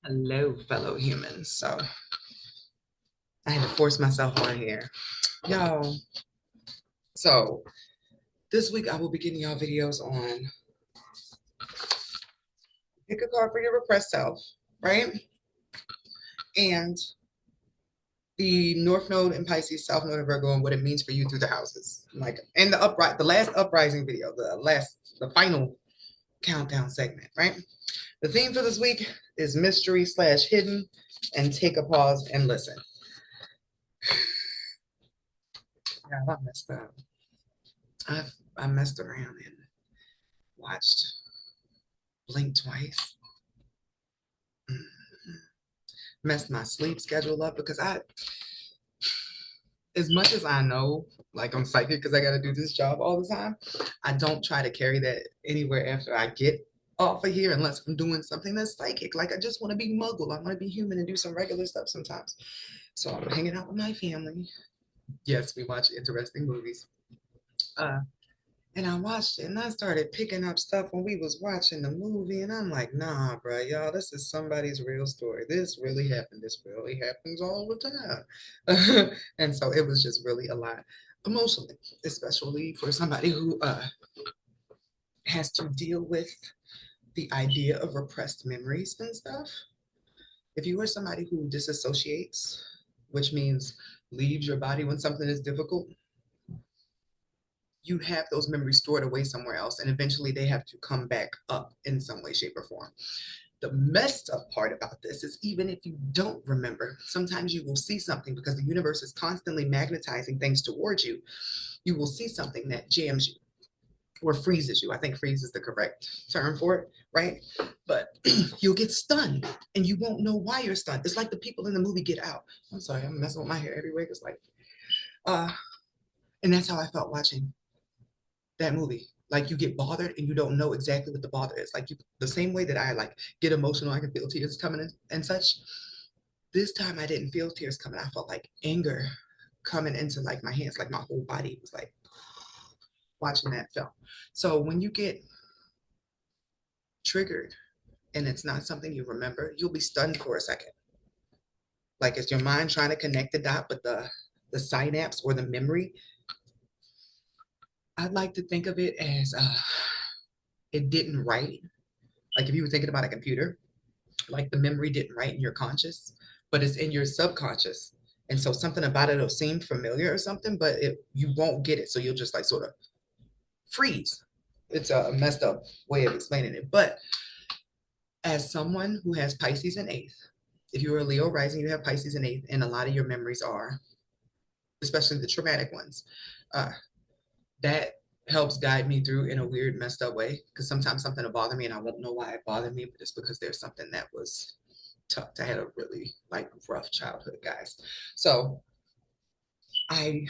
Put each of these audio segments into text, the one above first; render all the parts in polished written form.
Hello, fellow humans. So I had to force myself on here. Y'all, so this week I will be getting y'all videos on pick a card for your repressed self, right? And the North Node in Pisces, South Node in Virgo, and what it means for you through the houses. Like and the last uprising video, the final countdown segment, right? The theme for this week is mystery slash hidden, and take a pause and listen. Yeah, I messed up. I messed around and watched Blink twice. Messed my sleep schedule up because as much as I know, like I'm psychic because I got to do this job all the time, I don't try to carry that anywhere after I get off of here unless I'm doing something that's psychic. Like I just want to be muggle. I want to be human and do some regular stuff sometimes. So I'm hanging out with my family. Yes, we watch interesting movies. Uh, And I watched it and I started picking up stuff when we was watching the movie. And I'm like, nah, bro, y'all, this is somebody's real story. This really happened. This really happens all the time. And so it was just really a lot emotionally, especially for somebody who has to deal with the idea of repressed memories and stuff. If you are somebody who disassociates, which means leaves your body when something is difficult, you have those memories stored away somewhere else, and eventually they have to come back up in some way, shape, or form. The messed up part about this is even if you don't remember, sometimes you will see something because the universe is constantly magnetizing things towards you. You will see something that jams you or freezes you. I think freeze is the correct term for it, right? But you'll get stunned and you won't know why you're stunned. It's like the people in the movie Get Out. I'm sorry, I'm messing with my hair everywhere. It's like, uh, and that's how I felt watching that movie. Like you get bothered and you don't know exactly what the bother is. Like you, the same way that I like get emotional, I can feel tears coming in and such. This time I didn't feel tears coming. I felt like anger coming into like my hands, like my whole body was like watching that film. So when you get triggered and it's not something you remember, you'll be stunned for a second. Like it's your mind trying to connect the dot, but the synapse or the memory, I'd like to think of it as it didn't write. Like if you were thinking about a computer, like the memory didn't write in your conscious, but it's in your subconscious. And so something about it will seem familiar or something, but you won't get it. So you'll just like sort of freeze. It's a messed up way of explaining it. But as someone who has Pisces in eighth, if you're a Leo rising, you have Pisces in eighth, and a lot of your memories are, especially the traumatic ones, uh, that helps guide me through in a weird, messed up way. Because sometimes something will bother me and I won't know why it bothered me, but it's because there's something that was tough. I had a really like rough childhood, guys. So I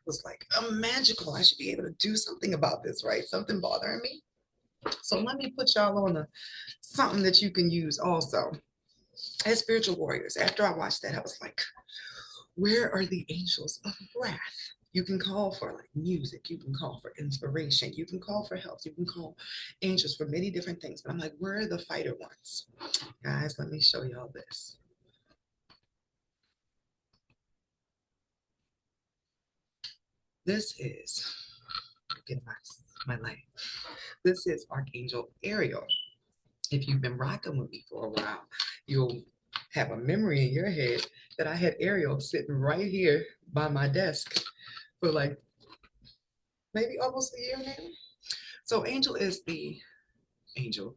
was like, I'm magical. I should be able to do something about this, right? Something bothering me. So let me put y'all on something that you can use also. As spiritual warriors, after I watched that, I was like, where are the angels of wrath? You can call for like music, you can call for inspiration, you can call for health, you can call angels for many different things. But I'm like, where are the fighter ones? Guys, let me show y'all this. This is, get my light. This is Archangel Ariel. If you've been rocking with me for a while, you'll have a memory in your head that I had Ariel sitting right here by my desk for like maybe almost a year now. So Angel is the angel.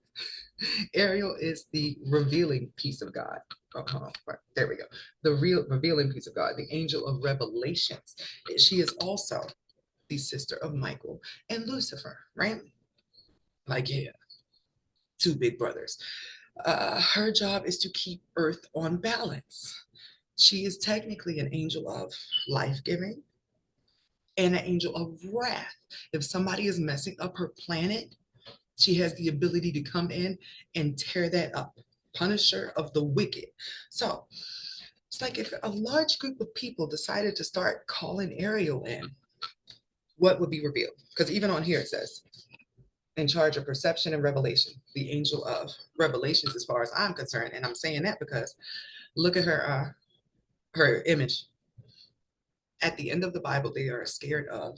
Ariel is the revealing piece of God. Right, there we go. The real revealing piece of God, the angel of revelations. She is also the sister of Michael and Lucifer, right? Like, yeah, two big brothers. Her job is to keep Earth on balance. She is technically an angel of life giving and an angel of wrath. If somebody is messing up her planet, she has the ability to come in and tear that up, punisher of the wicked. So it's like if a large group of people decided to start calling Ariel in, what would be revealed? Because even on here it says, in charge of perception and revelation, the angel of revelations, as far as I'm concerned. And I'm saying that because look at her image. At the end of the Bible, they are scared of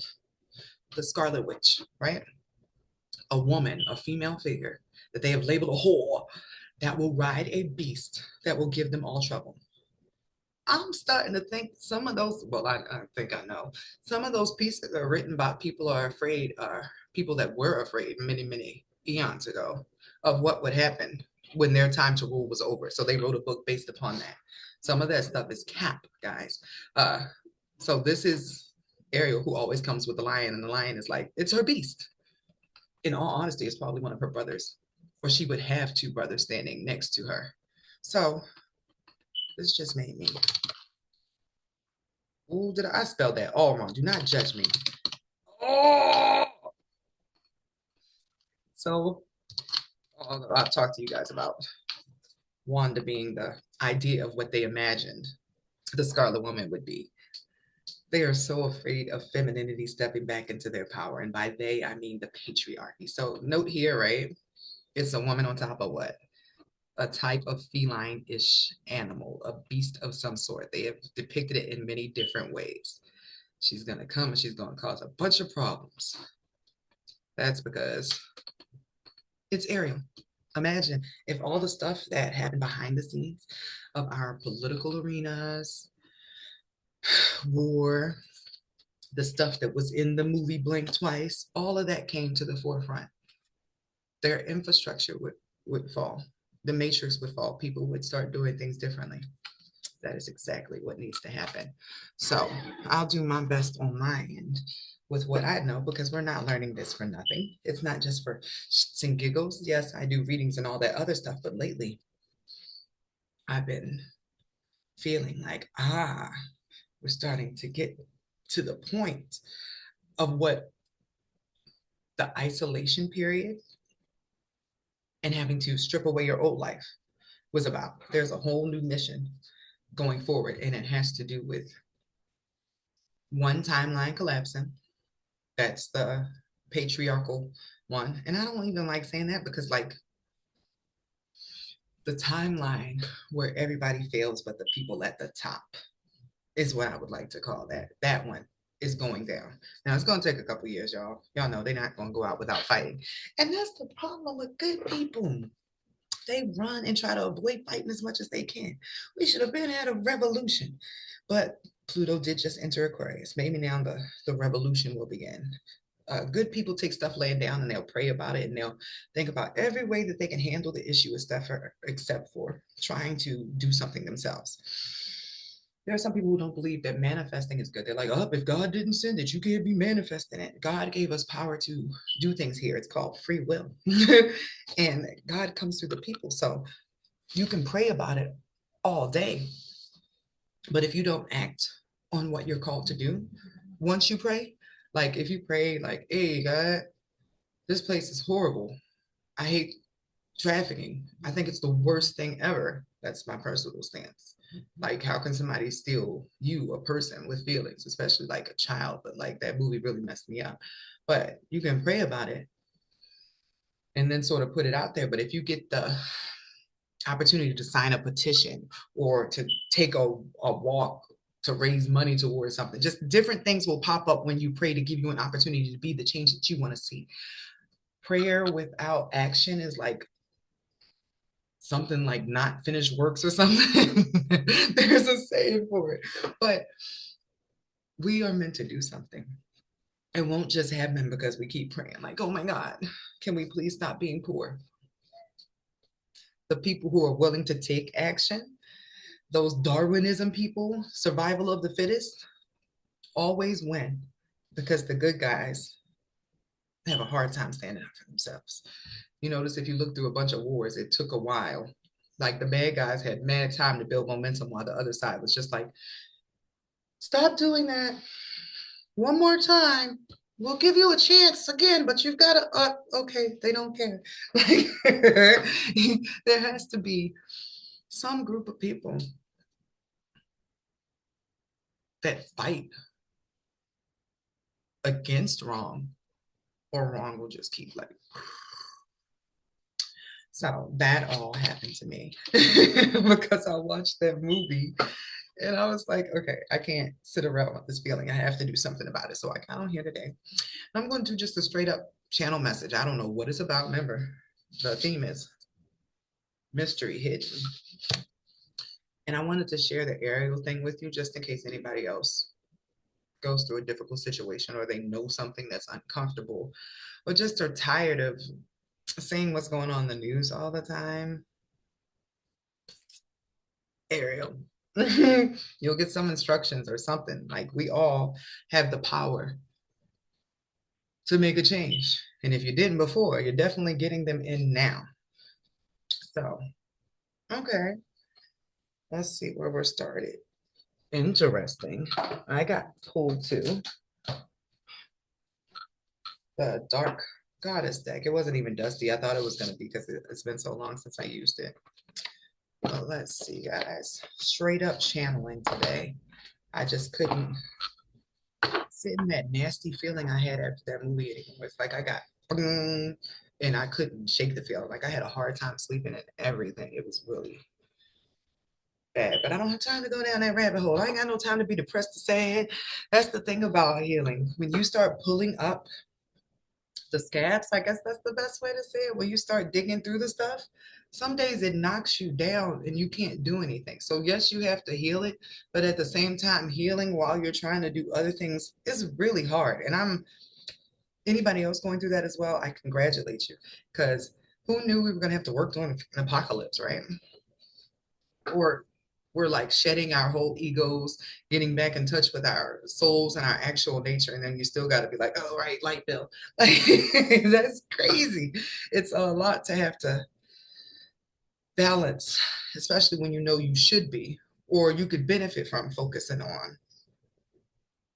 the Scarlet Witch, right? A woman, a female figure that they have labeled a whore that will ride a beast that will give them all trouble. I'm starting to think some of those, well, I think I know, some of those pieces are written about people are afraid, people that were afraid many, many eons ago of what would happen when their time to rule was over. So they wrote a book based upon that. Some of that stuff is cap, guys. Uh, so this is Ariel, who always comes with the lion, and the lion is like, it's her beast. In all honesty, it's probably one of her brothers, or she would have two brothers standing next to her. So this just made me. Oh, did I spell that all wrong? Do not judge me. Oh, so I'll talk to you guys about Wanda being the idea of what they imagined the Scarlet Woman would be. They are so afraid of femininity stepping back into their power. And by they, I mean the patriarchy. So note here, right? It's a woman on top of what? A type of feline-ish animal, a beast of some sort. They have depicted it in many different ways. She's going to come and she's going to cause a bunch of problems. That's because it's Ariel. Imagine if all the stuff that happened behind the scenes of our political arenas, war, the stuff that was in the movie Blink Twice, all of that came to the forefront. Their infrastructure would fall. The matrix would fall. People would start doing things differently. That is exactly what needs to happen. So I'll do my best on my end with what I know, because we're not learning this for nothing. It's not just for shits and giggles. Yes, I do readings and all that other stuff, but lately I've been feeling like, we're starting to get to the point of what the isolation period and having to strip away your old life was about. There's a whole new mission going forward, and it has to do with one timeline collapsing. That's the patriarchal one. And I don't even like saying that because, like, the timeline where everybody fails but the people at the top is what I would like to call that. That one is going down. Now, it's going to take a couple years, y'all. Y'all know they're not going to go out without fighting. And that's the problem with good people. They run and try to avoid fighting as much as they can. We should have been at a revolution. But Pluto did just enter Aquarius. Maybe now the revolution will begin. Good people take stuff laying down and they'll pray about it and they'll think about every way that they can handle the issue except for trying to do something themselves. There are some people who don't believe that manifesting is good. They're like, oh, if God didn't send it, you can't be manifesting it. God gave us power to do things here. It's called free will. And God comes through the people. So you can pray about it all day. But if you don't act on what you're called to do, once you pray, like if you pray, like, hey, God, this place is horrible. I hate trafficking. I think it's the worst thing ever. That's my personal stance. Like, how can somebody steal you, a person with feelings, especially like a child? But like that movie really messed me up. But you can pray about it and then sort of put it out there. But if you get the opportunity to sign a petition or to take a walk to raise money towards something, just different things will pop up when you pray to give you an opportunity to be the change that you want to see. Prayer without action is like something like not finished works or something. There's a saying for it. But we are meant to do something. It won't just happen because we keep praying, like, oh my God, can we please stop being poor? The people who are willing to take action, those Darwinism people, survival of the fittest, always win because the good guys have a hard time standing up for themselves. You notice if you look through a bunch of wars, it took a while. Like the bad guys had mad time to build momentum while the other side was just like, stop doing that. One more time. We'll give you a chance again, but you've got to, okay, they don't care. Like, there has to be some group of people that fight against wrong or wrong will just keep like. So that all happened to me because I watched that movie and I was like, okay, I can't sit around with this feeling. I have to do something about it. So I got on here today. I'm going to do just a straight up channel message. I don't know what it's about. Remember, the theme is mystery hidden. And I wanted to share the Ariel thing with you just in case anybody else goes through a difficult situation or they know something that's uncomfortable or just are tired of seeing what's going on in the news all the time. Ariel. You'll get some instructions or something. Like we all have the power to make a change. And if you didn't before, you're definitely getting them in now. So, okay, let's see where we're started. Interesting. I got pulled to the Dark Goddess deck. It wasn't even dusty. I thought it was going to be because it's been so long since I used it. Well, let's see, guys. Straight up channeling today. I just couldn't sit in that nasty feeling I had after that movie anymore. It's like I got, and I couldn't shake the feeling. Like I had a hard time sleeping and everything. It was really bad. But I don't have time to go down that rabbit hole. I ain't got no time to be depressed or sad. That's the thing about healing. When you start pulling up the scabs, I guess that's the best way to say it. When you start digging through the stuff, some days it knocks you down and you can't do anything. So yes, you have to heal it, but at the same time, healing while you're trying to do other things is really hard. And I'm anybody else going through that as well, I congratulate you because who knew we were going to have to work during an apocalypse, right? Or we're like shedding our whole egos, getting back in touch with our souls and our actual nature. And then you still got to be like, oh, right, light bill. Like, that's crazy. It's a lot to have to balance, especially when you know you should be, or you could benefit from focusing on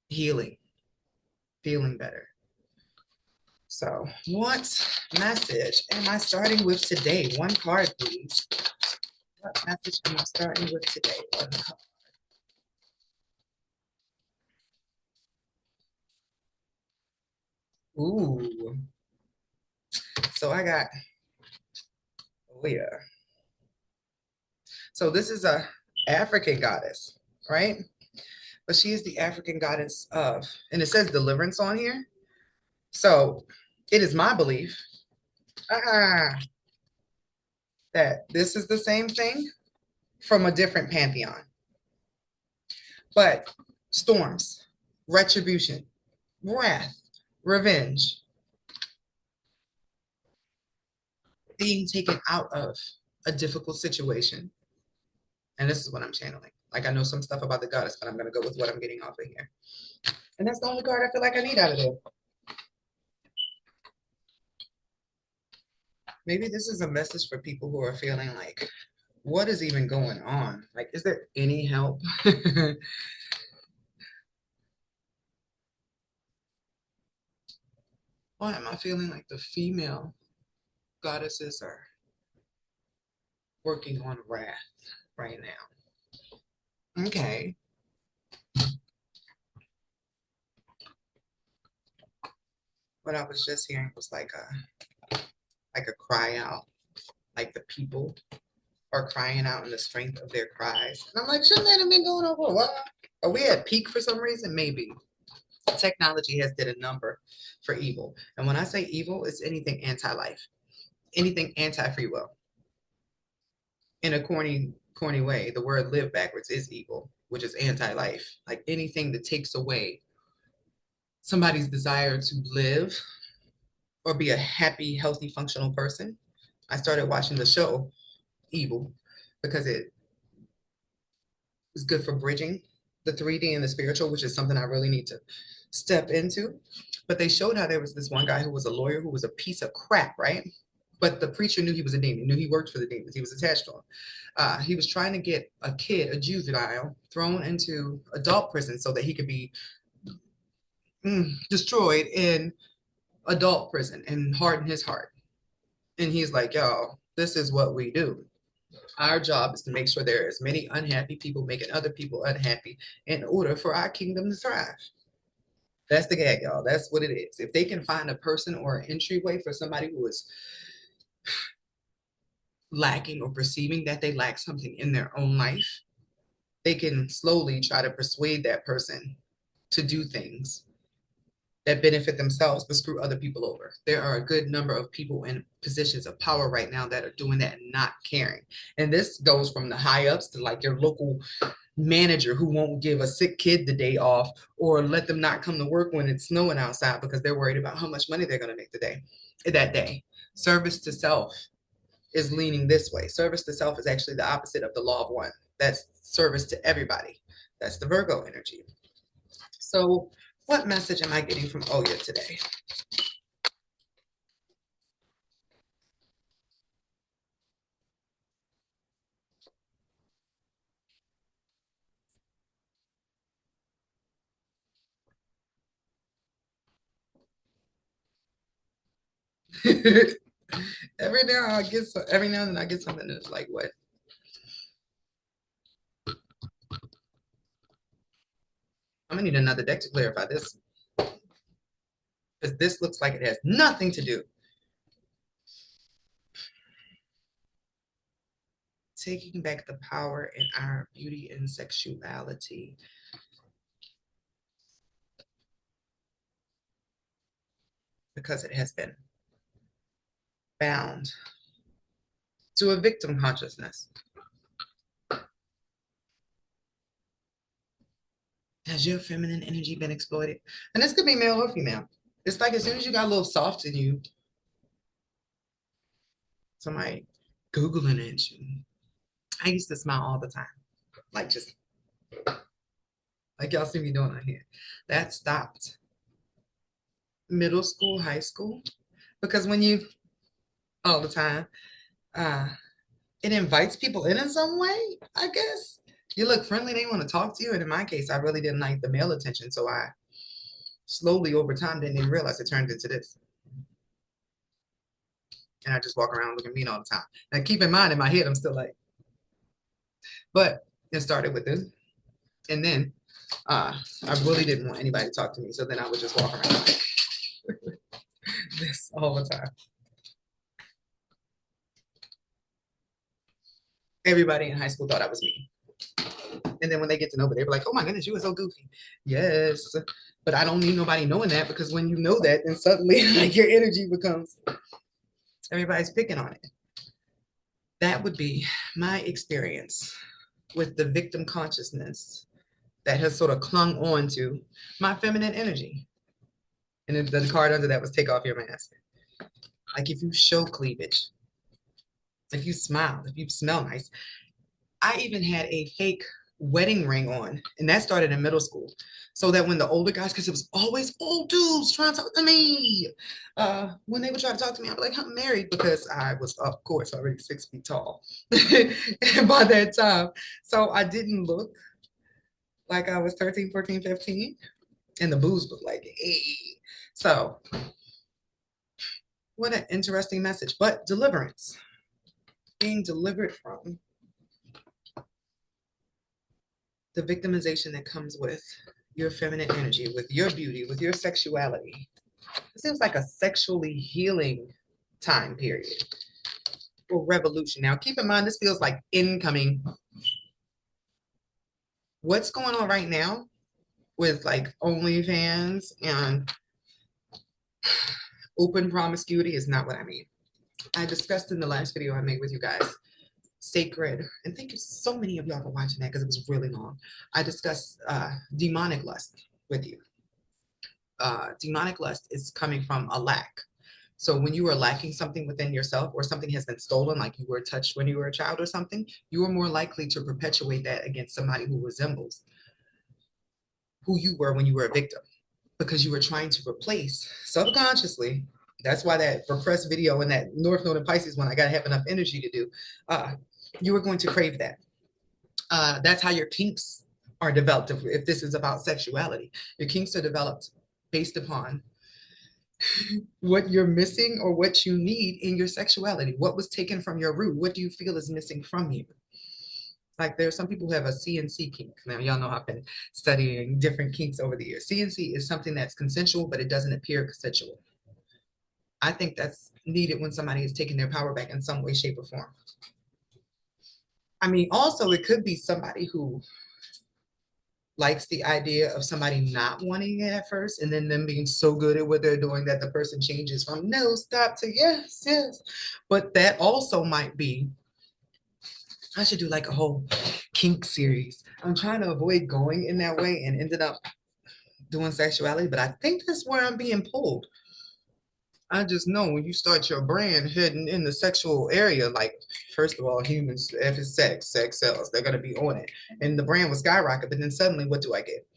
healing, feeling better. So, what message am I starting with today? One card, please. What message am I starting with today? One card. Ooh. So I got, oh yeah. So this is a African goddess, right? But she is the African goddess of, and it says deliverance on here. So it is my belief ah, that this is the same thing from a different pantheon. But storms, retribution, wrath, revenge, being taken out of a difficult situation. And this is what I'm channeling. Like I know some stuff about the goddess, but I'm gonna go with what I'm getting off of here. And that's the only card I feel like I need out of there. Maybe this is a message for people who are feeling like, what is even going on? Like, is there any help? Why am I feeling like the female goddesses are working on wrath right now? Okay. What I was just hearing was like a cry out, like the people are crying out in the strength of their cries. And I'm like, shouldn't that have been going on for a while? Are we at peak for some reason? Maybe. Technology has did a number for evil. And when I say evil, it's anything anti-life, anything anti-free will. In a corny way, the word live backwards is evil, which is anti-life. Like anything that takes away somebody's desire to live or be a happy, healthy, functional person. I started watching the show Evil because it is good for bridging the 3D and the spiritual, which is something I really need to step into. But they showed how there was this one guy who was a lawyer who was a piece of crap, right? But the preacher knew he was a demon, knew he worked for the demons. He was attached to them. He was trying to get a kid, a juvenile, thrown into adult prison so that he could be destroyed in adult prison and harden his heart. And he's like, yo, this is what we do. Our job is to make sure there are as many unhappy people making other people unhappy in order for our kingdom to thrive. That's the gag, y'all. That's what it is. If they can find a person or an entryway for somebody who is lacking or perceiving that they lack something in their own life, they can slowly try to persuade that person to do things that benefit themselves but screw other people over. There are a good number of people in positions of power right now that are doing that and not caring. And this goes from the high ups to like your local manager who won't give a sick kid the day off or let them not come to work when it's snowing outside because they're worried about how much money they're going to make that day. Service to self is leaning this way. Service to self is actually the opposite of the law of one. That's service to everybody. That's the Virgo energy. So, what message am I getting from Oya today? Every now and then I get something that's like, what? I'm gonna need another deck to clarify this because this looks like it has nothing to do. Taking back the power in our beauty and sexuality because it has been bound to a victim consciousness. Has your feminine energy been exploited? And this could be male or female. It's like as soon as you got a little soft in you, somebody Googling it. I used to smile all the time. Like just like y'all see me doing on here. That stopped middle school, high school. Because when you all the time, uh, it invites people in some way, I guess. You look friendly, they want to talk to you. And in my case, I really didn't like the male attention. So I slowly over time didn't even realize it turned into this. And I just walk around looking mean all the time. Now keep in mind in my head, I'm still like, but it started with this. And then I really didn't want anybody to talk to me. So then I would just walk around like this all the time. Everybody in high school thought I was me. And then when they get to know me, they were like, oh my goodness, you were so goofy. Yes. But I don't need nobody knowing that because when you know that, then suddenly like your energy becomes everybody's picking on it. That would be my experience with the victim consciousness that has sort of clung on to my feminine energy. And then the card under that was take off your mask. Like if you show cleavage, if you smile, if you smell nice. I even had a fake wedding ring on, and that started in middle school. So that when the older guys, because it was always old dudes trying to talk to me, when they would try to talk to me, I'd be like, I'm married because I was, of course, already 6 feet tall by that time. So I didn't look like I was 13, 14, 15, and the booze was like, hey. So what an interesting message, but deliverance, being delivered from the victimization that comes with your feminine energy, with your beauty, with your sexuality. It seems like a sexually healing time period or revolution. Now, keep in mind, this feels like incoming. What's going on right now with like OnlyFans and open promiscuity is not what I mean. I discussed in the last video I made with you guys sacred, and thank you so many of y'all for watching that because it was really long. I discussed demonic lust with you. Demonic lust is coming from a lack. So when you are lacking something within yourself or something has been stolen, like you were touched when you were a child or something, you are more likely to perpetuate that against somebody who resembles who you were when you were a victim because you were trying to replace subconsciously. That's why that repressed video and that North Node and Pisces one, I got to have enough energy to do. You are going to crave that. That's how your kinks are developed. If this is about sexuality, your kinks are developed based upon what you're missing or what you need in your sexuality. What was taken from your root? What do you feel is missing from you? Like there are some people who have a CNC kink. Now y'all know I've been studying different kinks over the years. CNC is something that's consensual, but it doesn't appear consensual. I think that's needed when somebody is taking their power back in some way, shape, or form. I mean, also it could be somebody who likes the idea of somebody not wanting it at first and then them being so good at what they're doing that the person changes from no, stop to yes, yes. But that also might be, I should do like a whole kink series. I'm trying to avoid going in that way and ended up doing sexuality, but I think that's where I'm being pulled. I just know when you start your brand heading in the sexual area, like first of all, humans, if it's sex sells, they're gonna be on it. And the brand will skyrocket, but then suddenly what do I get?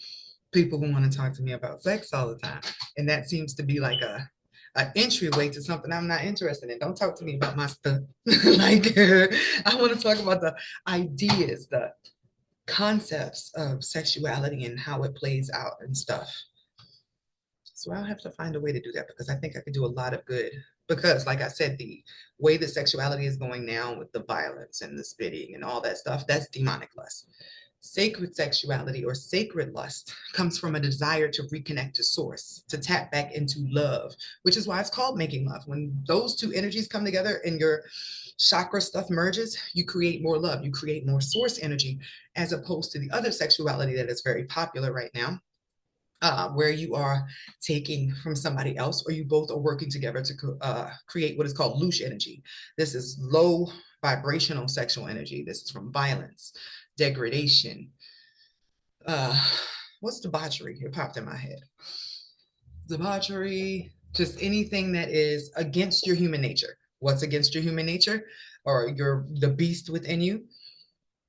People who want to talk to me about sex all the time. And that seems to be like a an entryway to something I'm not interested in. Don't talk to me about my stuff. Like I want to talk about the ideas, the concepts of sexuality and how it plays out and stuff. So I'll have to find a way to do that because I think I could do a lot of good. Because, like I said, the way that sexuality is going now with the violence and the spitting and all that stuff, that's demonic lust. Sacred sexuality or sacred lust comes from a desire to reconnect to source, to tap back into love, which is why it's called making love. When those two energies come together and your chakra stuff merges, you create more love, you create more source energy, as opposed to the other sexuality that is very popular right now, where you are taking from somebody else, or you both are working together to create what is called louche energy. This is low vibrational sexual energy. This is from violence, degradation. Uh, what's debauchery? It popped in my head. Debauchery, just anything that is against your human nature. What's against your human nature, or your the beast within you?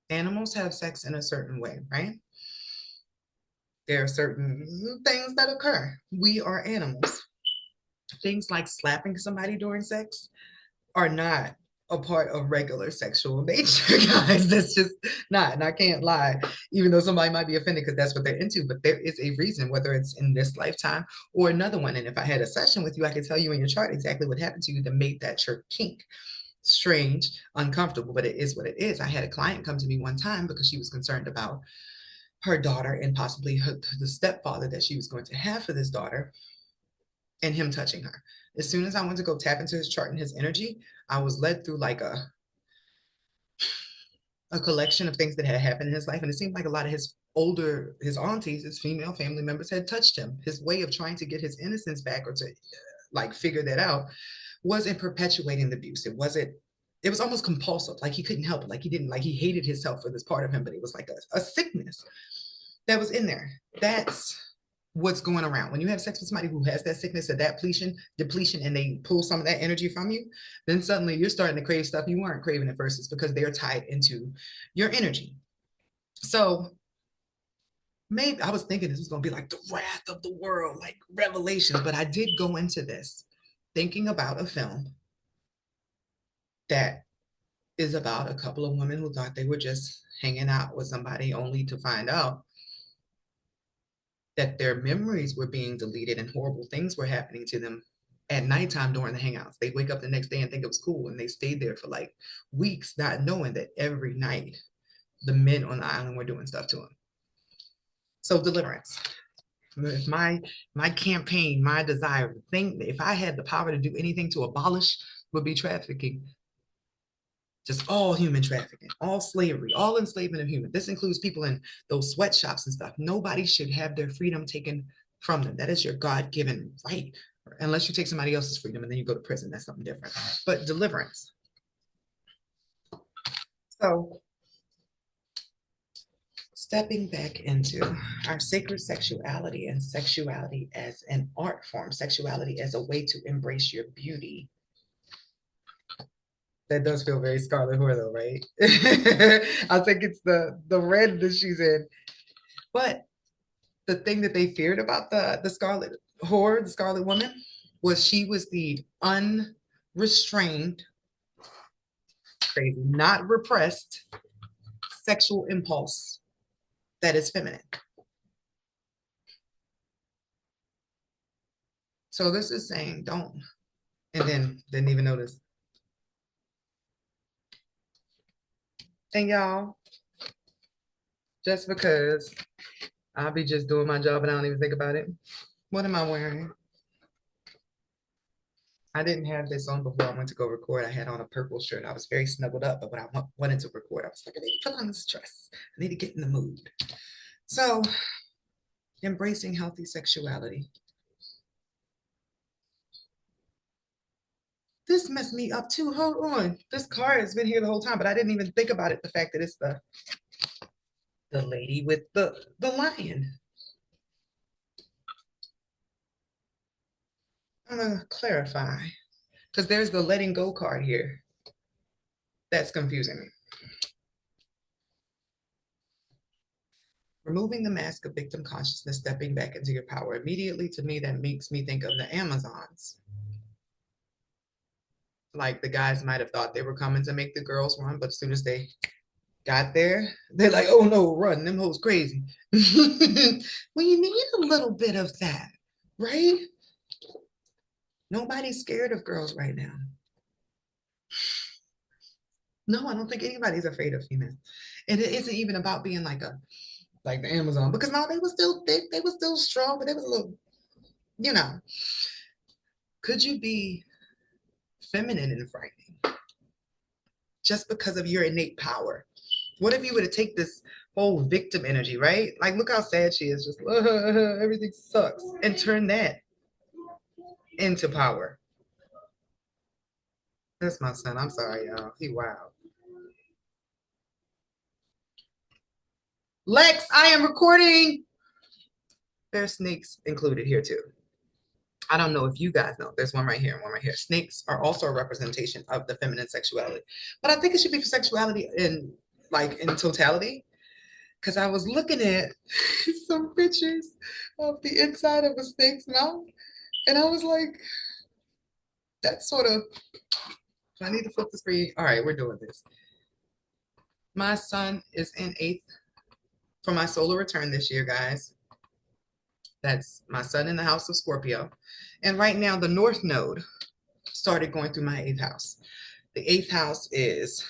Animals have sex in a certain way, right? There are certain things that occur. We are animals. Things like slapping somebody during sex are not a part of regular sexual nature, guys. That's just not, and I can't lie, even though somebody might be offended because that's what they're into. But there is a reason, whether it's in this lifetime or another one. And if I had a session with you, I could tell you in your chart exactly what happened to you that made that your kink. Strange, uncomfortable, but it is what it is. I had a client come to me one time because she was concerned about her daughter and possibly the stepfather that she was going to have for this daughter and him touching her. As soon as I went to go tap into his chart and his energy, I was led through like a collection of things that had happened in his life. And it seemed like a lot of his aunties, his female family members had touched him. His way of trying to get his innocence back or to like figure that out was in perpetuating the abuse. It was almost compulsive. Like he couldn't help it. Like he didn't, like he hated himself for this part of him, but it was like a sickness that was in there. That's what's going around. When you have sex with somebody who has that sickness of that depletion, and they pull some of that energy from you, then suddenly you're starting to crave stuff you weren't craving at first. It's because they're tied into your energy. So maybe I was thinking this was going to be like the wrath of the world, like Revelation, but I did go into this thinking about a film that is about a couple of women who thought they were just hanging out with somebody only to find out that their memories were being deleted and horrible things were happening to them at nighttime during the hangouts. They wake up the next day and think it was cool, and they stayed there for like weeks, not knowing that every night the men on the island were doing stuff to them. So deliverance. If my campaign, my desire, the thing, if I had the power to do anything to abolish, would be trafficking. Just all human trafficking, all slavery, all enslavement of humans. This includes people in those sweatshops and stuff. Nobody should have their freedom taken from them. That is your God-given right, unless you take somebody else's freedom and then you go to prison. That's something different. But deliverance. So stepping back into our sacred sexuality and sexuality as an art form, sexuality as a way to embrace your beauty. That does feel very Scarlet Whore though, right? I think it's the red that she's in. But the thing that they feared about the Scarlet Whore, the Scarlet Woman, was she was the unrestrained, crazy, not repressed sexual impulse that is feminine. So this is saying don't, and then didn't even notice. And y'all, just because I'll be just doing my job and I don't even think about it. What am I wearing? I didn't have this on before I went to go record. I had on a purple shirt. I was very snuggled up, but when I wanted to record, I was like, I need to put on this dress. I need to get in the mood. So, embracing healthy sexuality. This messed me up too. Hold on. This card has been here the whole time, but I didn't even think about it. The fact that it's the lady with the lion. I'm gonna clarify because there's the letting go card here. That's confusing me. Removing the mask of victim consciousness, stepping back into your power. Immediately to me, that makes me think of the Amazons. Like the guys might have thought they were coming to make the girls run, but as soon as they got there, they're like, oh no, run, them hoes crazy. Well, you need a little bit of that, right? Nobody's scared of girls right now. No, I don't think anybody's afraid of females. And it isn't even about being like the Amazon, because no, they were still they were still strong, but they was a little, you know. Could you be feminine and frightening just because of your innate power? What if you were to take this whole victim energy, right? Like, look how sad she is, just everything sucks, and turn that into power. That's my son. I'm sorry, y'all. He wild. Lex, I am recording. There's snakes included here too. I don't know if you guys know. There's one right here and one right here. Snakes are also a representation of the feminine sexuality, but I think it should be for sexuality in in totality. Because I was looking at some pictures of the inside of a snake's mouth, and I was like, that's sort of. I need to flip the screen. All right, we're doing this. My son is in eighth for my solar return this year, guys. That's my son in the house of Scorpio. And right now, the North Node started going through my eighth house. The eighth house is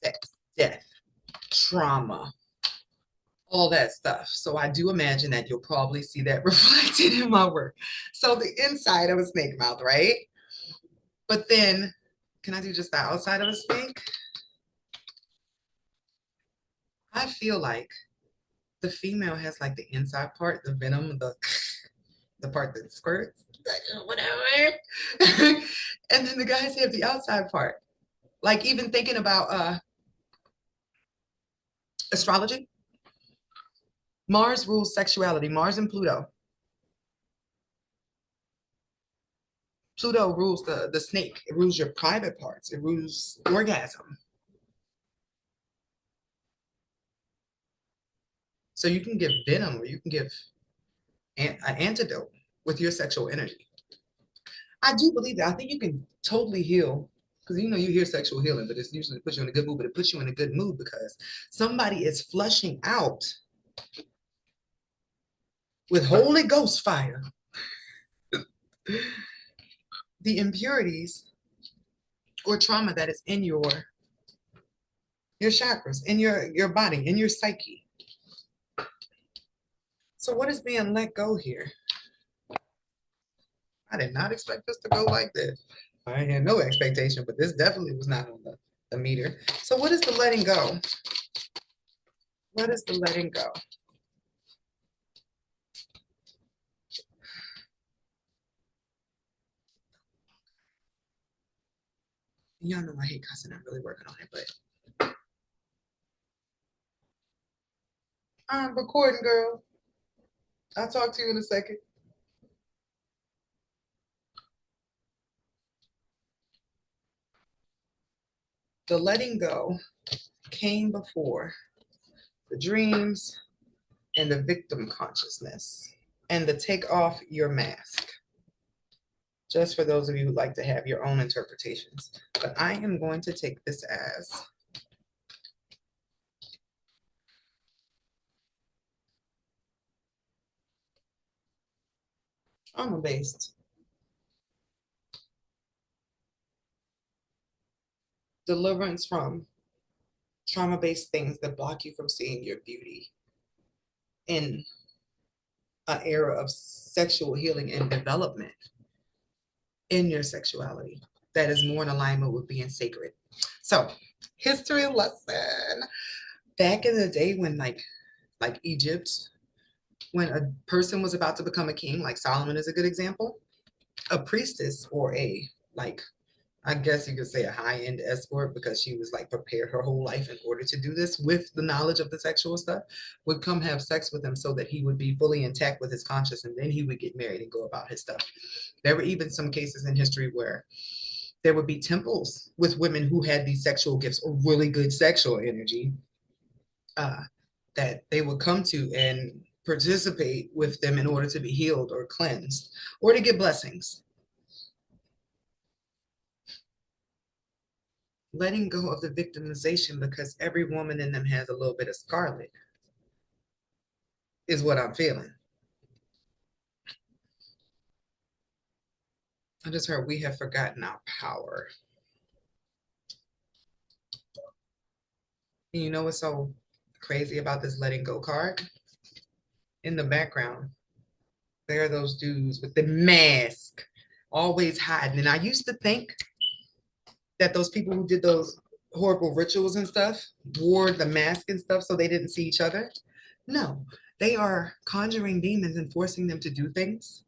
sex, death, trauma, all that stuff. So I do imagine that you'll probably see that reflected in my work. So the inside of a snake mouth, right? But then, can I do just the outside of a snake? I feel like the female has like the inside part, the venom, the part that squirts, whatever. And then the guys have the outside part. Like even thinking about astrology, Mars rules sexuality, Mars and Pluto. Pluto rules the snake. It rules your private parts. It rules orgasm. So you can give venom or you can give an antidote with your sexual energy. I do believe that. I think you can totally heal because you hear sexual healing, but it's usually puts you in a good mood. But it puts you in a good mood because somebody is flushing out with Holy Ghost fire the impurities or trauma that is in your chakras, in your body, in your psyche. So what is being let go here? I did not expect this to go like this. I had no expectation, but this definitely was not on the meter. So what is the letting go? What is the letting go? Y'all know I hate cussing. I'm really working on it, but I'm recording, girl. I'll talk to you in a second. The letting go came before the dreams and the victim consciousness and the take off your mask. Just for those of you who like to have your own interpretations. But I am going to take this as trauma-based deliverance from trauma-based things that block you from seeing your beauty in an era of sexual healing and development in your sexuality that is more in alignment with being sacred. So, history lesson. Back in the day when like Egypt, when a person was about to become a king, like Solomon is a good example, a priestess or a like I guess you could say a high-end escort because she was like prepared her whole life in order to do this with the knowledge of the sexual stuff, would come have sex with him so that he would be fully intact with his conscience and then he would get married and go about his stuff. There were even some cases in history where there would be temples with women who had these sexual gifts or really good sexual energy uh, that they would come to and participate with them in order to be healed or cleansed or to get blessings. Letting go of the victimization because every woman in them has a little bit of scarlet is what I'm feeling. I just heard we have forgotten our power. And you know what's so crazy about this letting go card? In the background, there are those dudes with the mask always hiding. And I used to think that those people who did those horrible rituals and stuff wore the mask and stuff so they didn't see each other. No, they are conjuring demons and forcing them to do things.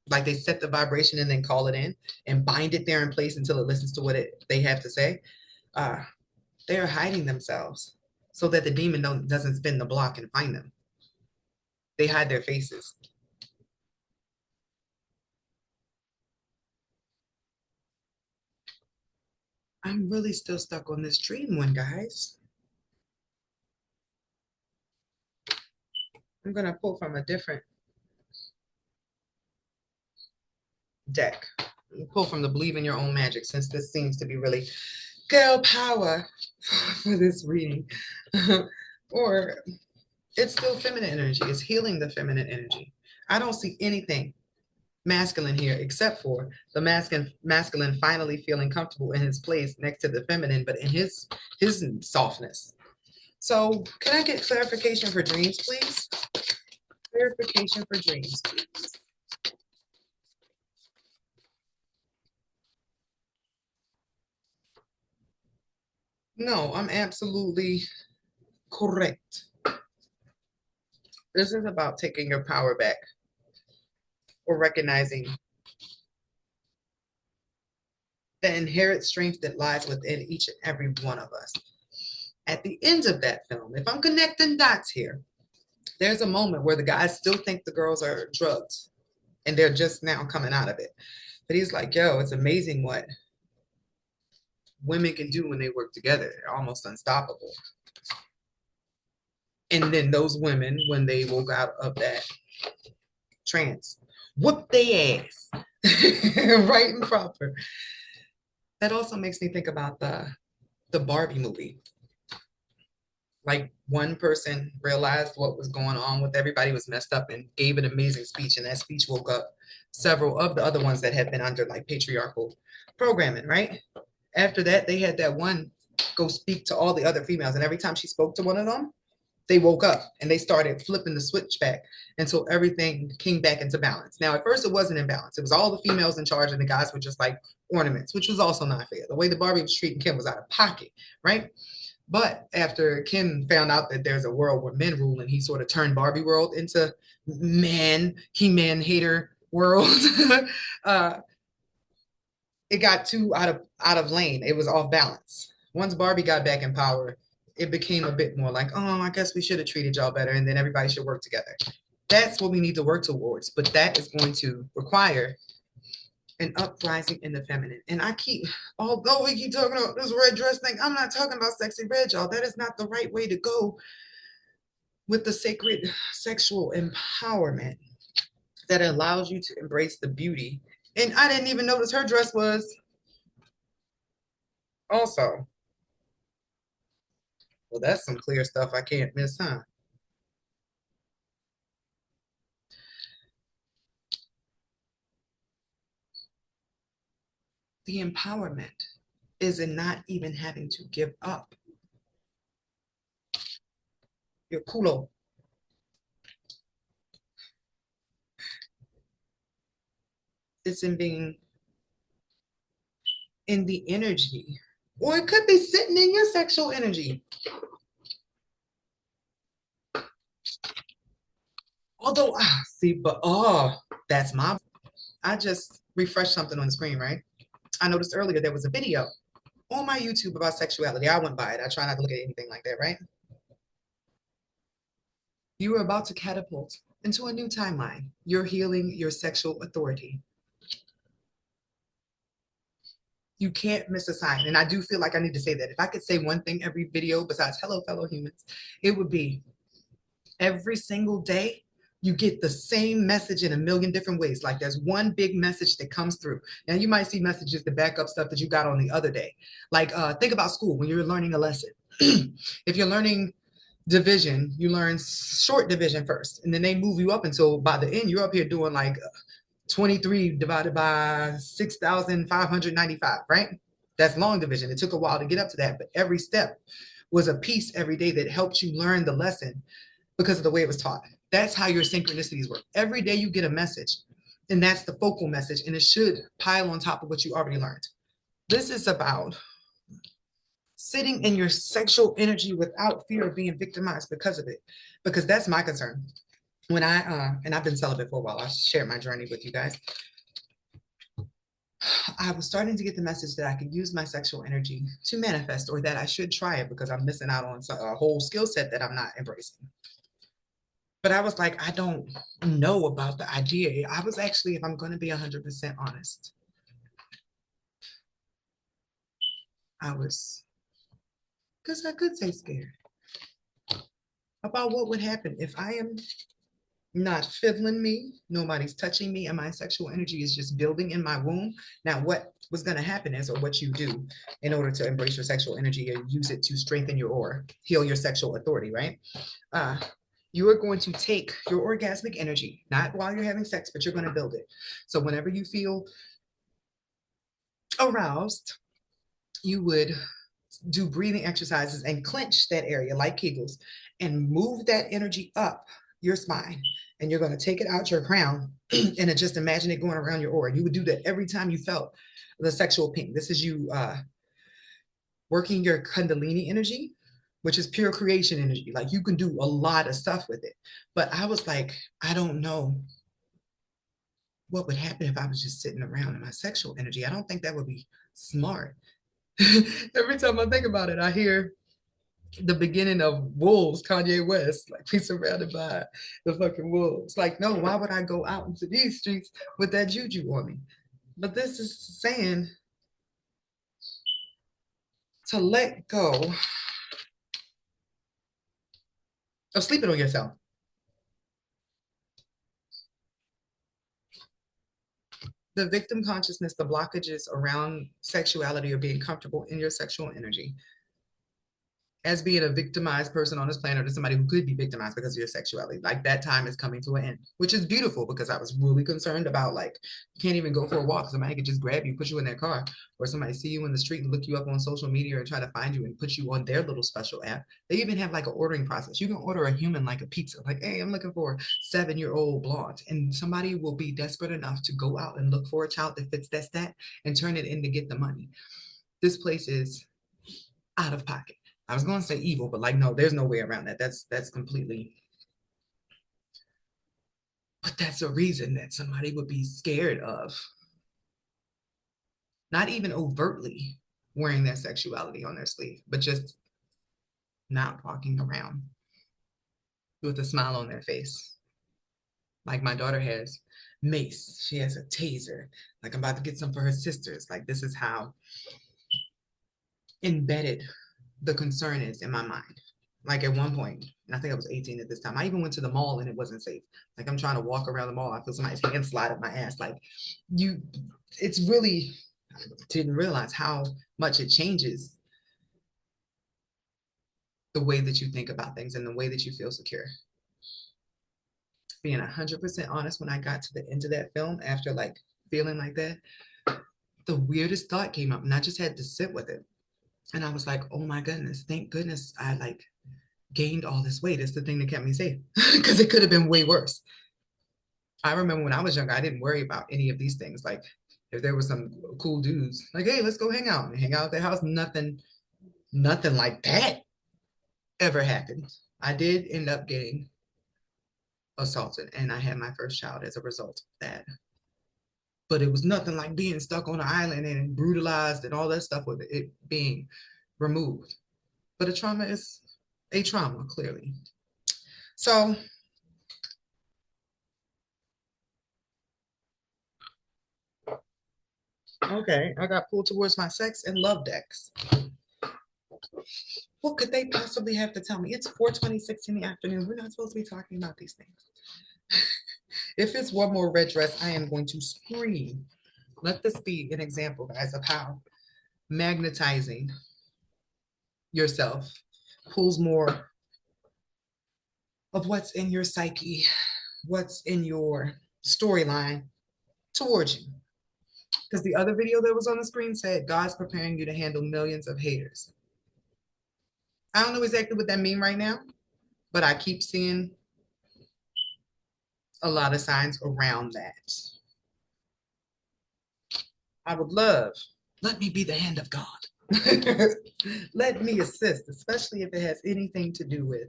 Like they set the vibration and then call it in and bind it there in place until it listens to what they have to say. Uh, they are hiding themselves so that the demon doesn't spin the block and find them. They hide their faces. I'm really still stuck on this dream one, guys. I'm going to pull from a different deck. Pull from the Believe in Your Own Magic since this seems to be really girl power for this reading. Or it's still feminine energy. It's healing the feminine energy. I don't see anything masculine here except for the masculine finally feeling comfortable in his place next to the feminine, but in his softness. So can I get clarification for dreams, please? Clarification for dreams, please. No, I'm absolutely correct. This is about taking your power back or recognizing the inherent strength that lies within each and every one of us. At the end of that film, if I'm connecting dots here, there's a moment where the guys still think the girls are drugged and they're just now coming out of it. But he's like, yo, it's amazing what women can do when they work together. They're almost unstoppable. And then those women, when they woke out of that trance, whoop their ass right and proper. That also makes me think about the Barbie movie. Like one person realized what was going on with everybody was messed up and gave an amazing speech, and that speech woke up several of the other ones that had been under like patriarchal programming, right? After that, they had that one go speak to all the other females, and every time she spoke to one of them, they woke up and they started flipping the switch back until everything came back into balance. Now, at first, it wasn't in balance. It was all the females in charge, and the guys were just like ornaments, which was also not fair. The way the Barbie was treating Kim was out of pocket, right? But after Kim found out that there's a world where men rule, and he sort of turned Barbie world into He-Man hater world, uh, it got too out of lane. It was off balance. Once Barbie got back in power, it became a bit more like, oh, I guess we should have treated y'all better, and then everybody should work together. That's what we need to work towards. But that is going to require an uprising in the feminine. And although we keep talking about this red dress thing, I'm not talking about sexy red, y'all. That is not the right way to go with the sacred sexual empowerment that allows you to embrace the beauty. And I didn't even notice her dress was also. Well, that's some clear stuff I can't miss, huh? The empowerment is in not even having to give up your culo. It's in being in the energy. Or it could be sitting in your sexual energy. Although, see, but that's my. I just refreshed something on the screen, right? I noticed earlier there was a video on my YouTube about sexuality. I went by it. I try not to look at anything like that, right? You are about to catapult into a new timeline. You're healing your sexual authority. You can't miss a sign. And I do feel like I need to say that. If I could say one thing every video besides hello, fellow humans, it would be every single day you get the same message in a million different ways. Like there's one big message that comes through. Now you might see messages that back up stuff that you got on the other day. Like think about school when you're learning a lesson. If you're learning division, you learn short division first, and then they move you up until by the end you're up here doing like 23 divided by 6,595, right? That's long division. It took a while to get up to that, but every step was a piece every day that helped you learn the lesson because of the way it was taught. That's how your synchronicities work. Every day you get a message, and that's the focal message, and it should pile on top of what you already learned. This is about sitting in your sexual energy without fear of being victimized because of it, because that's my concern. When and I've been celibate for a while, I shared my journey with you guys. I was starting to get the message that I could use my sexual energy to manifest, or that I should try it because I'm missing out on a whole skill set that I'm not embracing. But I was like, I don't know about the idea. I was actually, if I'm going to be 100% honest, I was, because I could say scared about what would happen if I am not fiddling me, nobody's touching me, and my sexual energy is just building in my womb. Now, what was going to happen is, or what you do in order to embrace your sexual energy and use it to strengthen your aura, heal your sexual authority, right? You are going to take your orgasmic energy, not while you're having sex, but you're going to build it. So whenever you feel aroused, you would do breathing exercises and clench that area like Kegels and move that energy up your spine. And you're going to take it out your crown and just imagine it going around your aura. You would do that every time you felt the sexual ping. This is you working your Kundalini energy, which is pure creation energy. Like you can do a lot of stuff with it. But I was like, I don't know what would happen if I was just sitting around in my sexual energy. I don't think that would be smart. Every time I think about it, I hear the beginning of Wolves, Kanye West, like be surrounded by the fucking wolves. Like, no, why would I go out into these streets with that juju on me? But this is saying to let go of sleeping on yourself. The victim consciousness, the blockages around sexuality or being comfortable in your sexual energy as being a victimized person on this planet or somebody who could be victimized because of your sexuality. Like that time is coming to an end, which is beautiful because I was really concerned about like, you can't even go for a walk. Somebody could just grab you, put you in their car, or somebody see you in the street and look you up on social media or try to find you and put you on their little special app. They even have like an ordering process. You can order a human like a pizza, like, hey, I'm looking for a 7-year-old blonde. And somebody will be desperate enough to go out and look for a child that fits that stat and turn it in to get the money. This place is out of pocket. I was going to say evil, but like, no, there's no way around that. That's completely. But that's a reason that somebody would be scared of not even overtly wearing their sexuality on their sleeve, but just not walking around with a smile on their face. Like my daughter has mace, she has a taser. Like I'm about to get some for her sisters. Like this is how embedded the concern is in my mind. Like at one point, and I think I was 18 at this time, I even went to the mall and it wasn't safe. Like I'm trying to walk around the mall, I feel somebody's hand slide up my ass. Like you, it's really, I didn't realize how much it changes the way that you think about things and the way that you feel secure. Being 100% honest, when I got to the end of that film, after like feeling like that, the weirdest thought came up and I just had to sit with it. And I was like, oh my goodness, thank goodness I like gained all this weight. It's the thing that kept me safe because it could have been way worse. I remember when I was younger, I didn't worry about any of these things. Like if there was some cool dudes, like, hey, let's go hang out at their house. Nothing like that ever happened. I did end up getting assaulted and I had my first child as a result of that. But it was nothing like being stuck on an island and brutalized and all that stuff with it being removed. But a trauma is a trauma, clearly. So, okay, I got pulled towards my sex and love decks. What could they possibly have to tell me? It's 4:26 in the afternoon. We're not supposed to be talking about these things. If it's one more red dress, I am going to scream. Let this be an example, guys, of how magnetizing yourself pulls more of what's in your psyche, what's in your storyline towards you. Because the other video that was on the screen said, God's preparing you to handle millions of haters. I don't know exactly what that means right now, but I keep seeing a lot of signs around that. I would love, let me be the hand of God. Let me assist, especially if it has anything to do with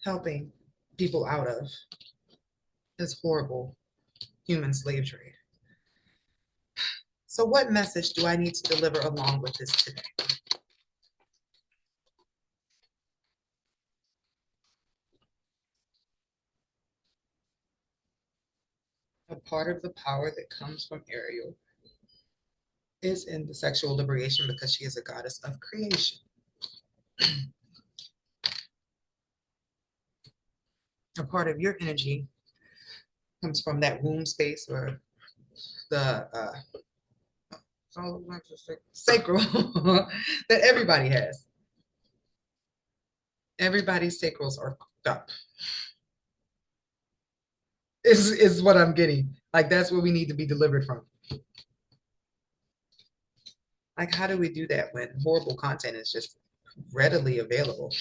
helping people out of this horrible human slave trade. So, what message do I need to deliver along with this today? A part of the power that comes from Ariel is in the sexual liberation because she is a goddess of creation. A part of your energy comes from that womb space or the sacral that everybody has. Everybody's sacrals are fucked up. Is what I'm getting. Like that's where we need to be delivered from. Like, how do we do that when horrible content is just readily available?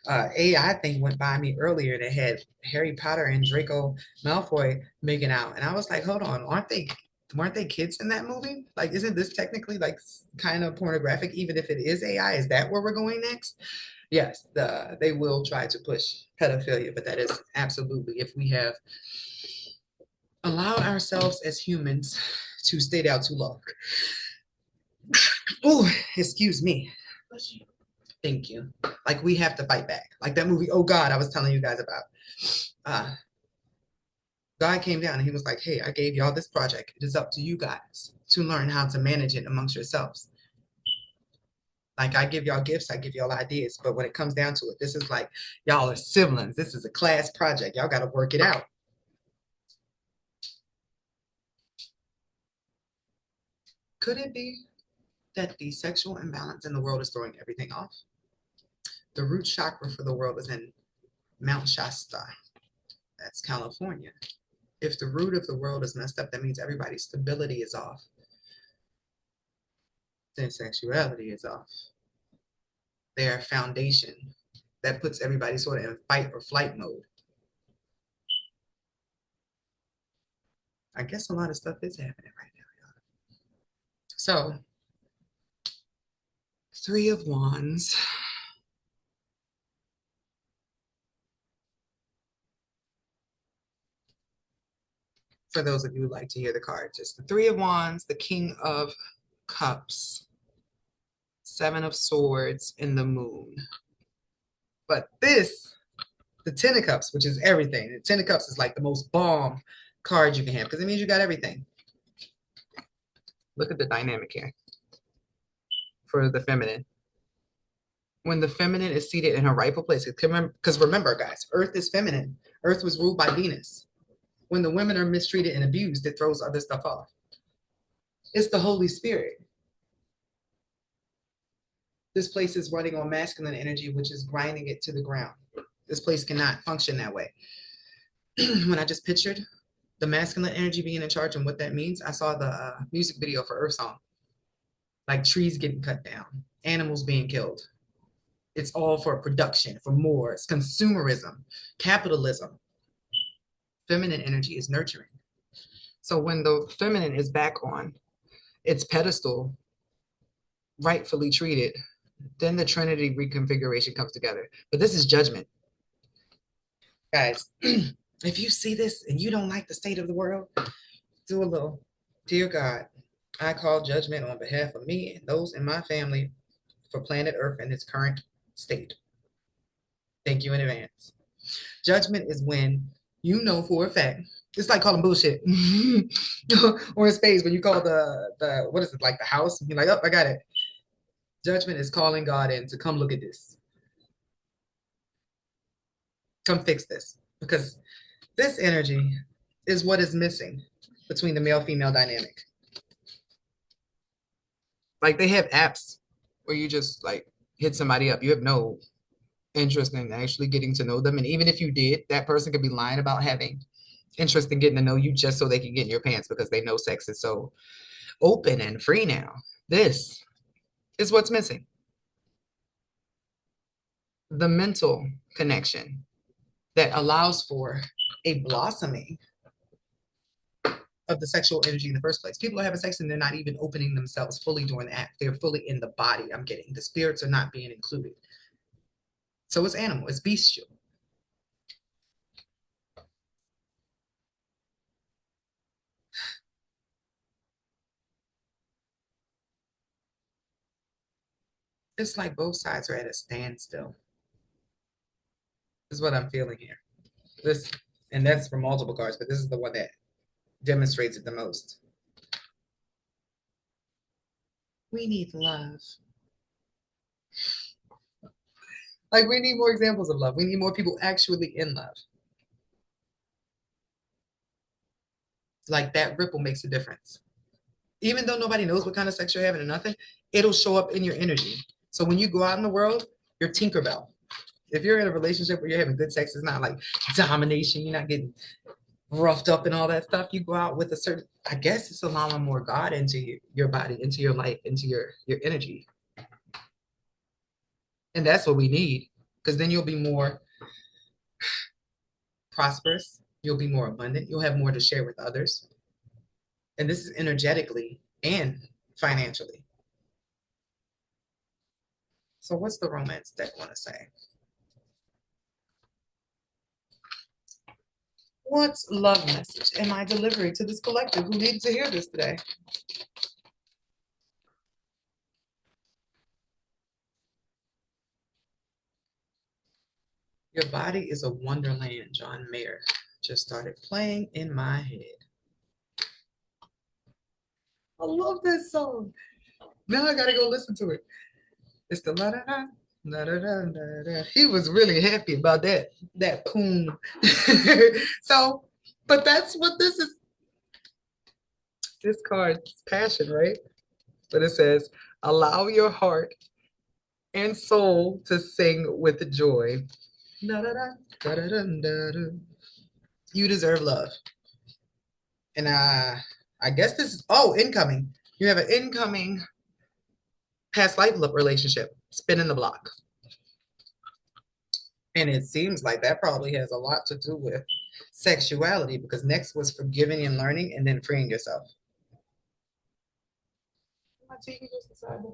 AI thing went by me earlier and it had Harry Potter and Draco Malfoy making out, and I was like, hold on, weren't they kids in that movie? Like, isn't this technically like kind of pornographic, even if it is AI? Is that where we're going next? Yes, they will try to push pedophilia, but that is absolutely if we have allowed ourselves as humans to stay down too long. Oh, excuse me. Thank you. Like we have to fight back. Like that movie, Oh God, I was telling you guys about. God came down and he was like, hey, I gave y'all this project. It is up to you guys to learn how to manage it amongst yourselves. Like I give y'all gifts, I give y'all ideas, but when it comes down to it, this is like y'all are siblings. This is a class project. Y'all got to work it out. Could it be that the sexual imbalance in the world is throwing everything off? The root chakra for the world is in Mount Shasta. That's California. If the root of the world is messed up, that means everybody's stability is off. Their sexuality is off. Their foundation that puts everybody sort of in fight or flight mode. I guess a lot of stuff is happening right now, y'all. So, Three of Wands. For those of you who like to hear the cards, just the Three of Wands, the King of Cups, Seven of Swords, and the Moon. But this, the Ten of Cups, which is everything. The Ten of Cups is like the most bomb card you can have because it means you got everything. Look at the dynamic here for the feminine. When the feminine is seated in her rightful place, because remember, guys, Earth is feminine. Earth was ruled by Venus. When the women are mistreated and abused, it throws other stuff off. It's the Holy Spirit. This place is running on masculine energy, which is grinding it to the ground. This place cannot function that way. When I just pictured the masculine energy being in charge and what that means, I saw the music video for Earth Song. Like trees getting cut down, animals being killed. It's all for production, for more. It's consumerism, capitalism. Feminine energy is nurturing. So when the feminine is back on its pedestal, rightfully treated, then the Trinity reconfiguration comes together. But this is judgment. Guys, if you see this and you don't like the state of the world, do a little, dear God, I call judgment on behalf of me and those in my family for planet Earth in its current state. Thank you in advance. Judgment is when you know for a fact. It's like calling bullshit. Or in space when you call the what is it, like the house? You're like, oh, I got it. Judgment is calling God in to come look at this. Come fix this. Because this energy is what is missing between the male female dynamic. Like they have apps where you just like hit somebody up. You have no interest in actually getting to know them. And even if you did, that person could be lying about having interest in getting to know you just so they can get in your pants because they know sex is so open and free now. This is what's missing. The mental connection that allows for a blossoming of the sexual energy in the first place. People are having sex and they're not even opening themselves fully during the act. They're fully in the body. I'm getting the spirits are not being included. So it's animal, it's bestial. It's like both sides are at a standstill, is what I'm feeling here. This, and that's for multiple cards, but this is the one that demonstrates it the most. We need love. Like we need more examples of love. We need more people actually in love. Like that ripple makes a difference. Even though nobody knows what kind of sex you're having or nothing, it'll show up in your energy. So when you go out in the world, you're Tinkerbell. If you're in a relationship where you're having good sex, it's not like domination. You're not getting roughed up and all that stuff. You go out with a certain, I guess it's allowing more God into your body, into your life, into your energy. And that's what we need. Because then you'll be more prosperous. You'll be more abundant. You'll have more to share with others. And this is energetically and financially. So what's the romance deck want to say? What love message am I delivering to this collective who needs to hear this today? Your body is a wonderland, John Mayer just started playing in my head. I love this song. Now I gotta go listen to it. It's the la da da. Da, da, da, da, da. He was really happy about that poom. So, but that's what this is. This card's passion, right? But it says, allow your heart and soul to sing with joy. Da, da, da, da, da, da, da. You deserve love. And I guess this is, oh, incoming. You have an incoming past life relationship, spinning the block. And it seems like that probably has a lot to do with sexuality because next was forgiving and learning and then freeing yourself. My TV just decided.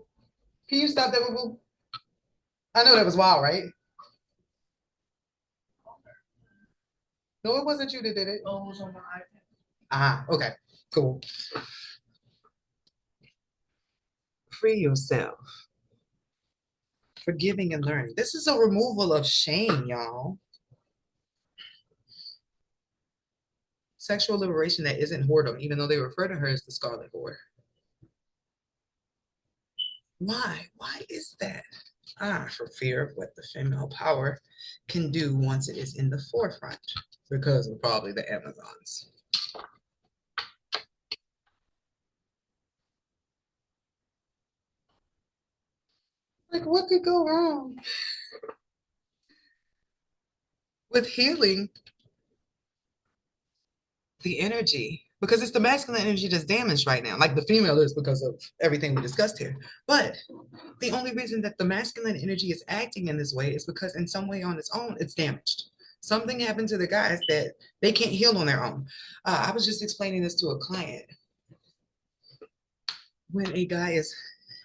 Can you stop that, boo? I know that was wild, right? No, it wasn't you that did it. Oh, it was on my iPad. Ah, okay, cool. Free yourself. Forgiving and learning. This is a removal of shame, y'all. Sexual liberation that isn't whoredom, even though they refer to her as the Scarlet Whore. Why? Why is that? For fear of what the female power can do once it is in the forefront, because of probably the Amazons. Like, what could go wrong with healing the energy because it's the masculine energy that's damaged right now. Like the female is because of everything we discussed here. But the only reason that the masculine energy is acting in this way is because in some way on its own, it's damaged. Something happened to the guys that they can't heal on their own. I was just explaining this to a client. When a guy is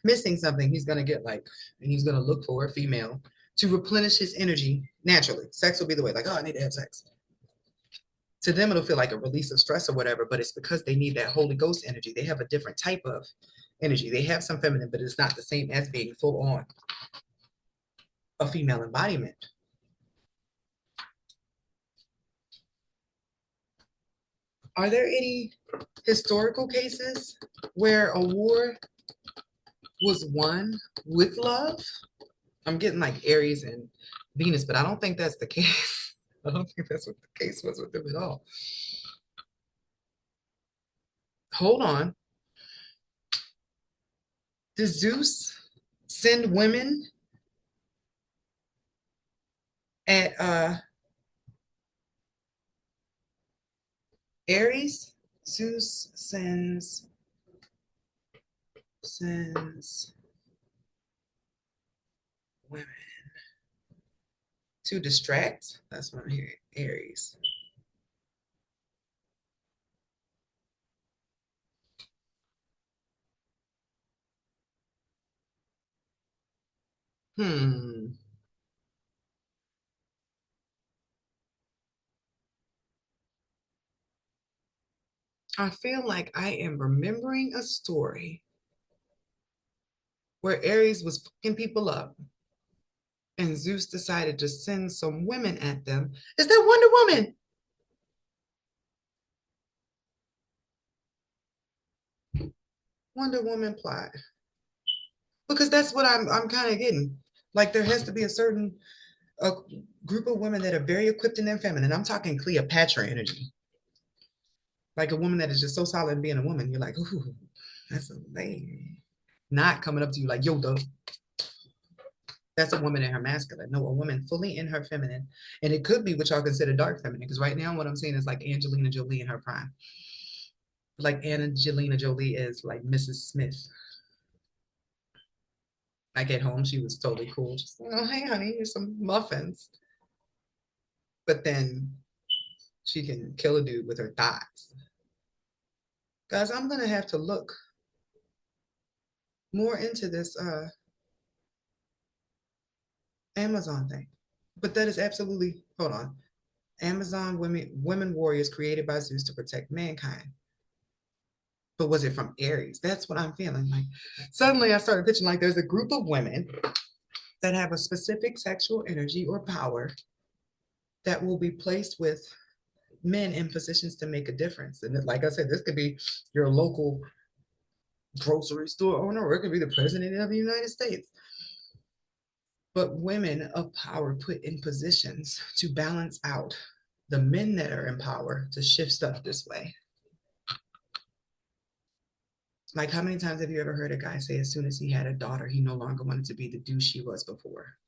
missing something, he's going to get like, and he's going to look for a female to replenish his energy naturally. Sex will be the way, like, oh, I need to have sex. To them, it'll feel like a release of stress or whatever, but it's because they need that Holy Ghost energy. They have a different type of energy. They have some feminine, but it's not the same as being full on a female embodiment. Are there any historical cases where a war was won with love? I'm getting like Aries and Venus, but I don't think that's the case. I don't think that's what the case was with them at all. Hold on. Does Zeus send women at Aries? Zeus sends women to distract. That's what I'm hearing. Aries. Hmm. I feel like I am remembering a story where Aries was fucking people up and Zeus decided to send some women at them. Is that Wonder Woman? Wonder Woman plot. Because that's what I'm kind of getting. Like there has to be a certain a group of women that are very equipped in their feminine. I'm talking Cleopatra energy. Like a woman that is just so solid in being a woman. You're like, ooh, that's a lady. Not coming up to you like, yo, though. That's a woman in her masculine. No, a woman fully in her feminine. And it could be what y'all consider dark feminine. Because right now, what I'm seeing is like Angelina Jolie in her prime. Like Angelina Jolie is like Mrs. Smith. Like at home, she was totally cool. Just, oh, hey, honey, here's some muffins. But then she can kill a dude with her thighs. Guys, I'm going to have to look more into this Amazon thing. But that is absolutely, hold on. Amazon women warriors created by Zeus to protect mankind. But was it from Aries? That's what I'm feeling like. Suddenly I started pitching like there's a group of women that have a specific sexual energy or power that will be placed with men in positions to make a difference. And like I said, this could be your local grocery store owner, or it could be the president of the United States. But women of power put in positions to balance out the men that are in power to shift stuff this way. Like, how many times have you ever heard a guy say as soon as he had a daughter, he no longer wanted to be the douche he was before?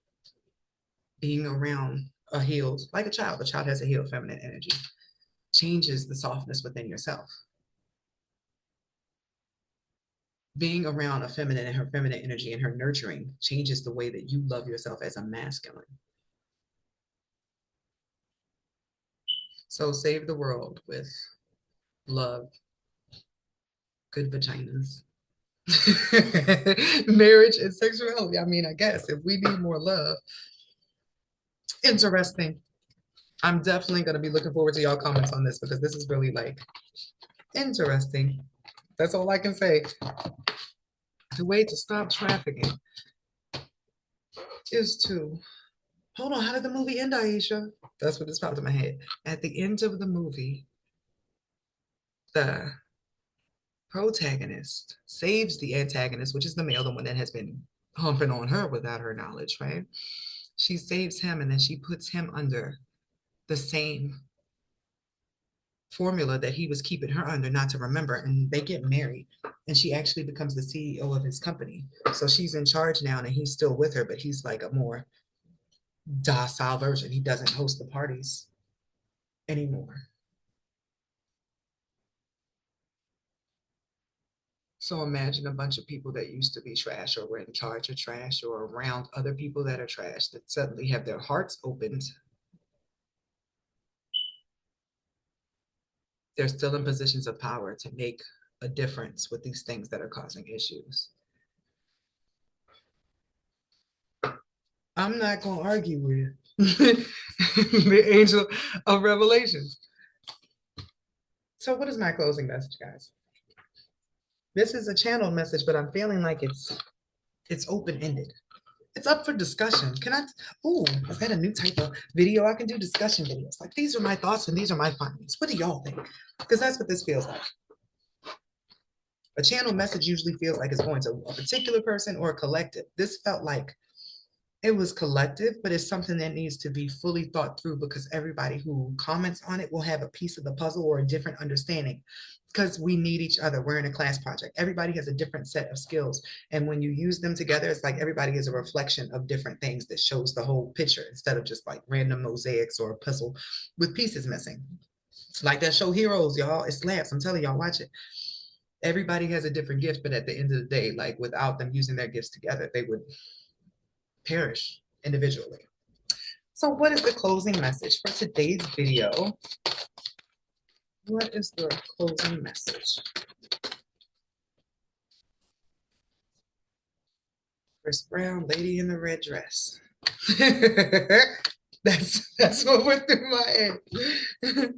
Being around a healed, like a child has a healed feminine energy, changes the softness within yourself. Being around a feminine and her feminine energy and her nurturing changes the way that you love yourself as a masculine. So save the world with love, good vaginas, marriage and sexuality. I mean, I guess if we need more love, interesting. I'm definitely going to be looking forward to y'all comments on this because this is really like interesting. That's all I can say. The way to stop trafficking is to hold on. How did the movie end, Aisha? That's what just popped in my head. At the end of the movie, the protagonist saves the antagonist, which is the male, the one that has been humping on her without her knowledge, right? She saves him and then she puts him under the same formula that he was keeping her under, not to remember. And they get married and she actually becomes the CEO of his company. So she's in charge now and he's still with her, but he's like a more docile version. He doesn't host the parties anymore. So imagine a bunch of people that used to be trash or were in charge of trash or around other people that are trash that suddenly have their hearts opened. They're still in positions of power to make a difference with these things that are causing issues. I'm not going to argue with the angel of revelations. So, what is my closing message, guys? This is a channel message, but I'm feeling like it's open ended. It's up for discussion. Can I? Oh, is that a new type of video? I can do discussion videos. Like these are my thoughts and these are my findings. What do y'all think? Because that's what this feels like. A channel message usually feels like it's going to a particular person or a collective. This felt like it was collective, but it's something that needs to be fully thought through because everybody who comments on it will have a piece of the puzzle or a different understanding because we need each other. We're in a class project. Everybody has a different set of skills. And when you use them together, it's like everybody is a reflection of different things that shows the whole picture instead of just like random mosaics or a puzzle with pieces missing. Like that show Heroes, y'all. It slaps. I'm telling y'all, watch it. Everybody has a different gift, but at the end of the day, like without them using their gifts together, they would perish individually. So what is the closing message for today's video? What is the closing message? Chris Brown, lady in the red dress. that's what went through my head.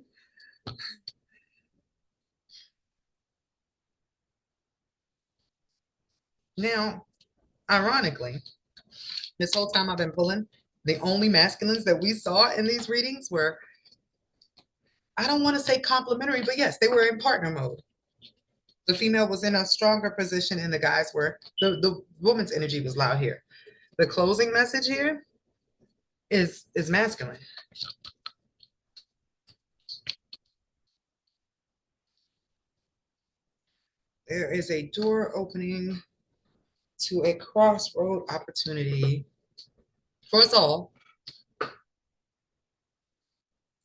Now, ironically, this whole time I've been pulling, the only masculines that we saw in these readings were, I don't want to say complimentary, but yes, they were in partner mode. The female was in a stronger position and the guys were, the woman's energy was loud here. The closing message here is masculine. There is a door opening to a crossroad opportunity for us all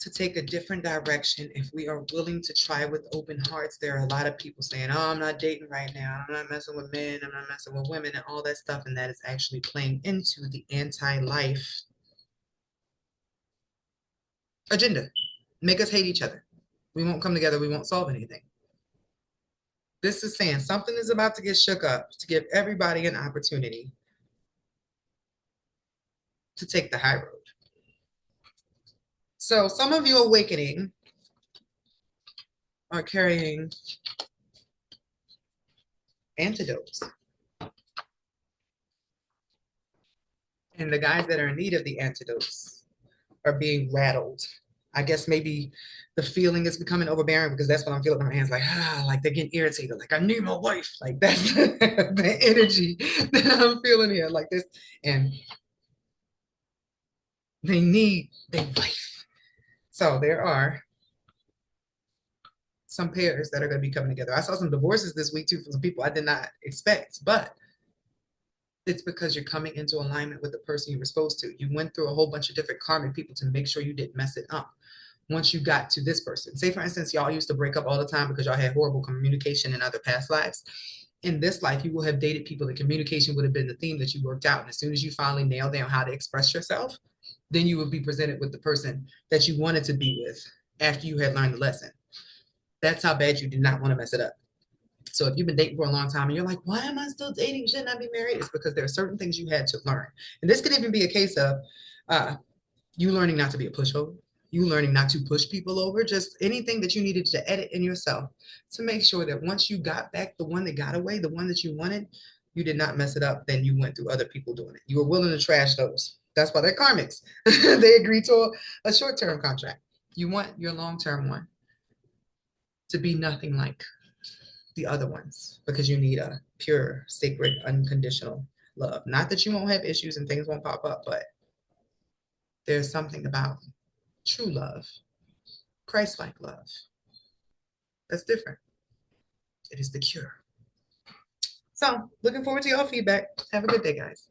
to take a different direction if we are willing to try with open hearts. There are a lot of people saying, oh, I'm not dating right now. I'm not messing with men. I'm not messing with women and all that stuff. And that is actually playing into the anti-life agenda. Make us hate each other. We won't come together. We won't solve anything. This is saying something is about to get shook up to give everybody an opportunity to take the high road. So some of you awakening are carrying antidotes. And the guys that are in need of the antidotes are being rattled. I guess maybe the feeling is becoming overbearing because that's what I'm feeling in my hands. Like they're getting irritated. Like I need my wife. Like that's the energy that I'm feeling here. Like this, and they need their wife. So there are some pairs that are going to be coming together. I saw some divorces this week too from some people I did not expect, but it's because you're coming into alignment with the person you were supposed to. You went through a whole bunch of different karmic people to make sure you didn't mess it up. Once you got to this person, say for instance, y'all used to break up all the time because y'all had horrible communication in other past lives. In this life, you will have dated people that communication would have been the theme that you worked out. And as soon as you finally nail down how to express yourself, then you will be presented with the person that you wanted to be with after you had learned the lesson. That's how bad you did not want to mess it up. So if you've been dating for a long time and you're like, why am I still dating? Shouldn't I be married? It's because there are certain things you had to learn. And this could even be a case of you learning not to be a pushover, you learning not to push people over, just anything that you needed to edit in yourself to make sure that once you got back the one that got away, the one that you wanted, you did not mess it up. Then you went through other people doing it. You were willing to trash those. That's why they're karmics. They agreed to a short-term contract. You want your long-term one to be nothing like the other ones because you need a pure, sacred, unconditional love. Not that you won't have issues and things won't pop up, but there's something about true love, Christ-like love, that's different. It is the cure. So, looking forward to your feedback. Have a good day, guys.